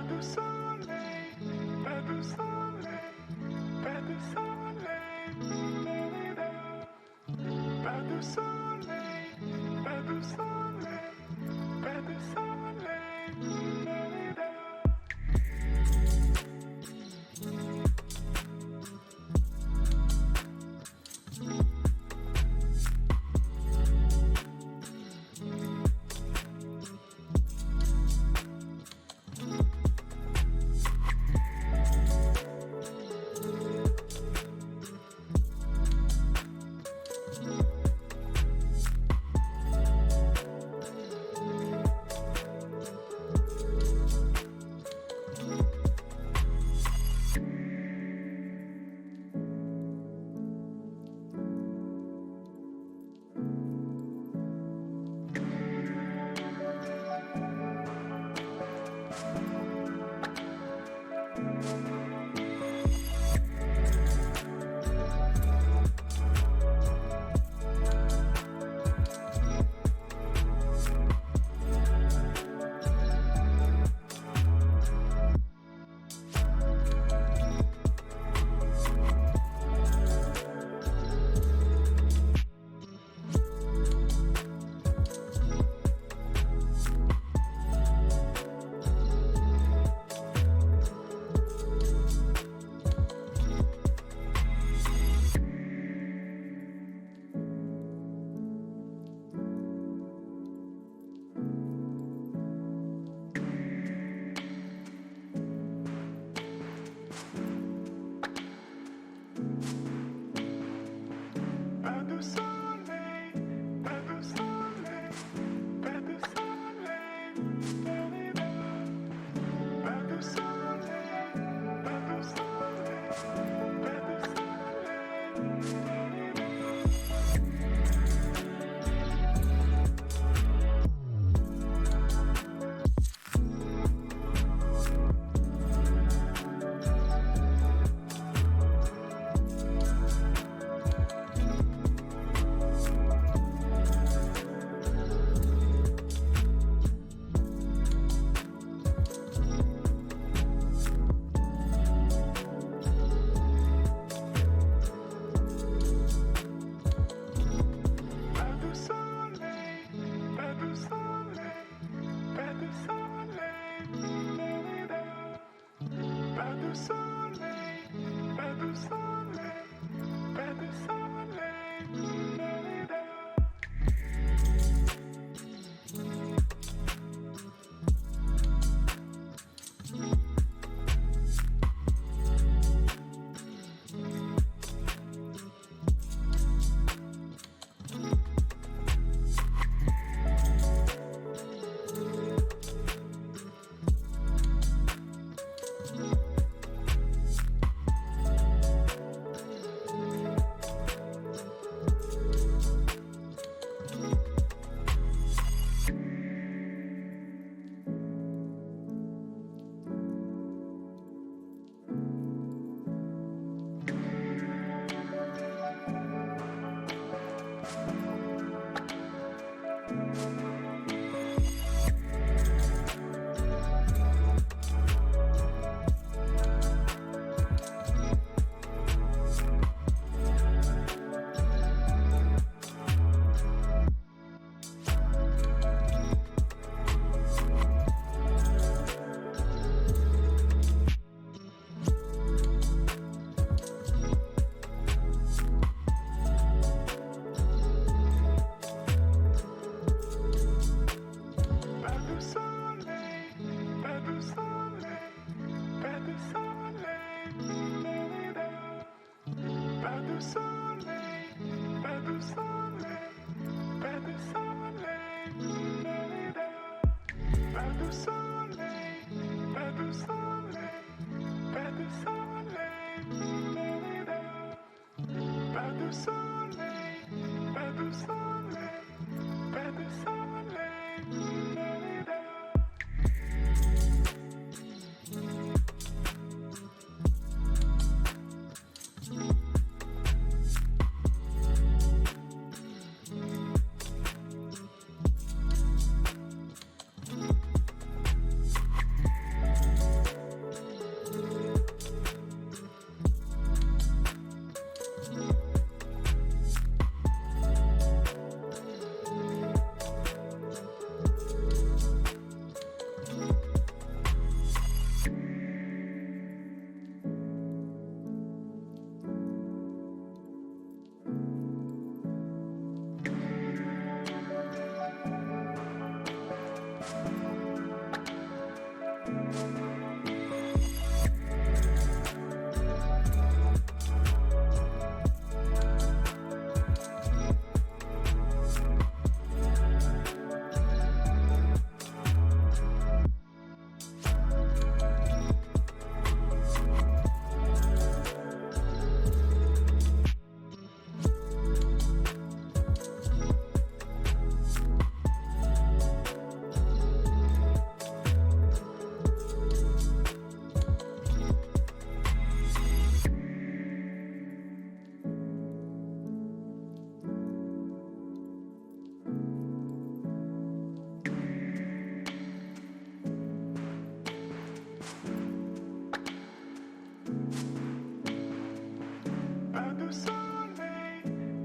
de soleil, pas de soleil, pas de soleil, pas de soleil, pas de soleil, pas de soleil. Pas de soleil, pas de soleil, pas de soleil, pas de soleil, pas de soleil, pas de Pas de soleil, pas de soleil, pas de soleil. Pas de soleil, pas de soleil, pas de soleil. Pas de soleil, pas de soleil, pas de soleil. Pas de soleil, pas de soleil, pas de soleil. Pas de soleil,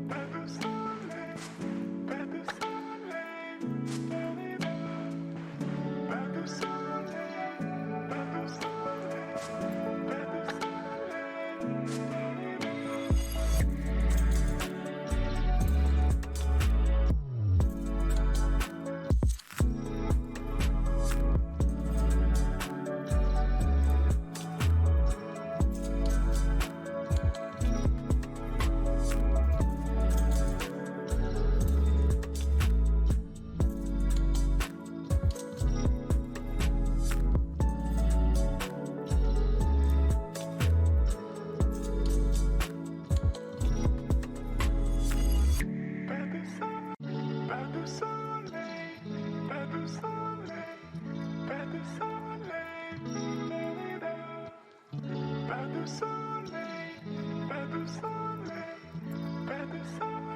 pas de soleil, pas de soleil, pas de soleil, pas de soleil, pas de Pas de soleil, pas de soleil, pas de soleil, pas de soleil, pas de soleil, pas de soleil.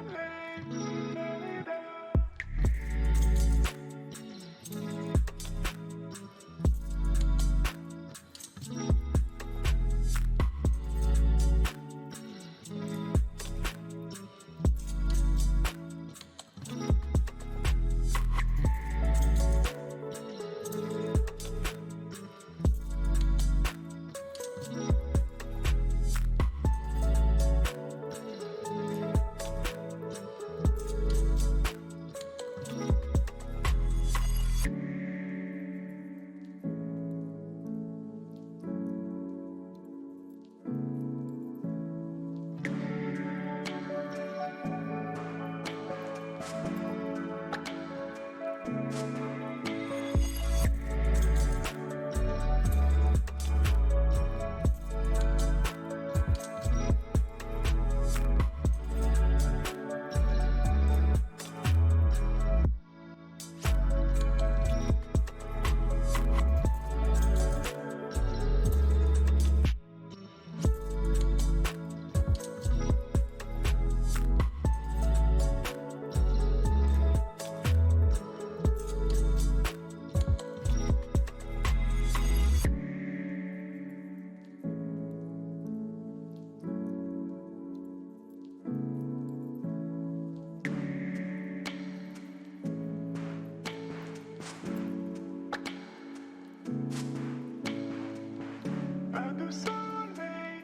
Pas de soleil,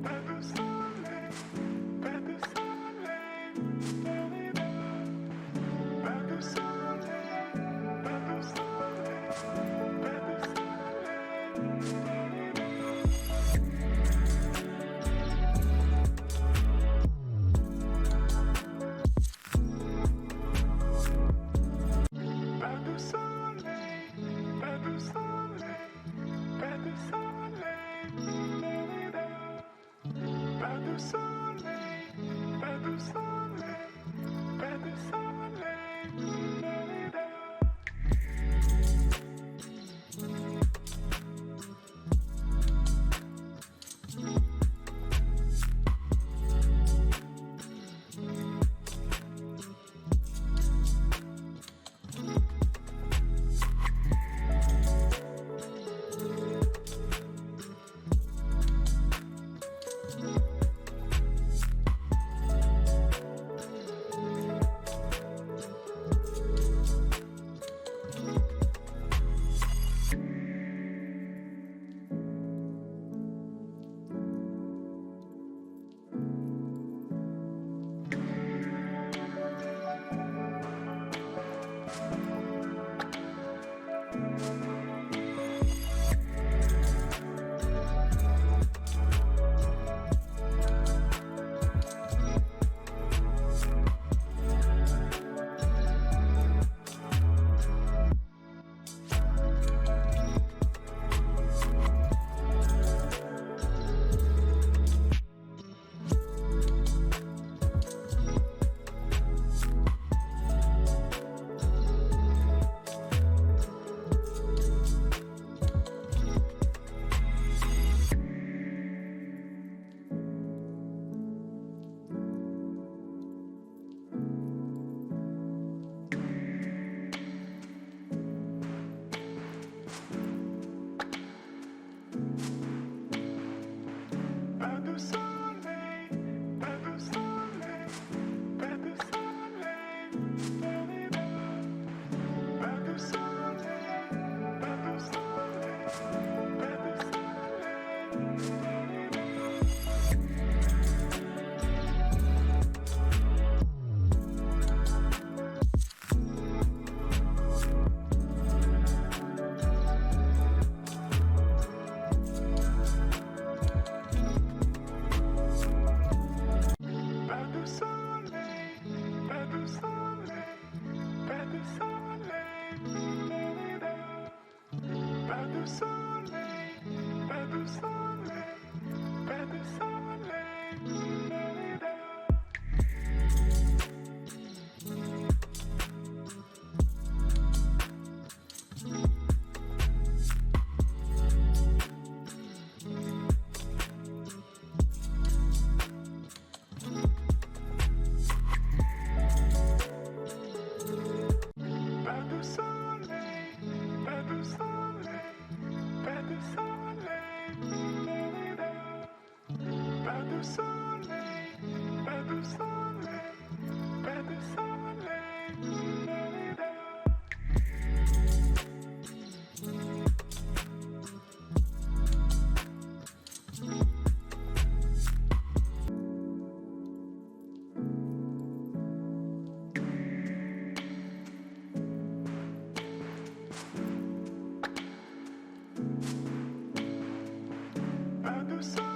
pas de soleil, pas de soleil, pas de soleil, pas de soleil, pas de Pas de soleil, pas de soleil, pas de soleil, pas de soleil, pas de soleil, pas de soleil. the soleil.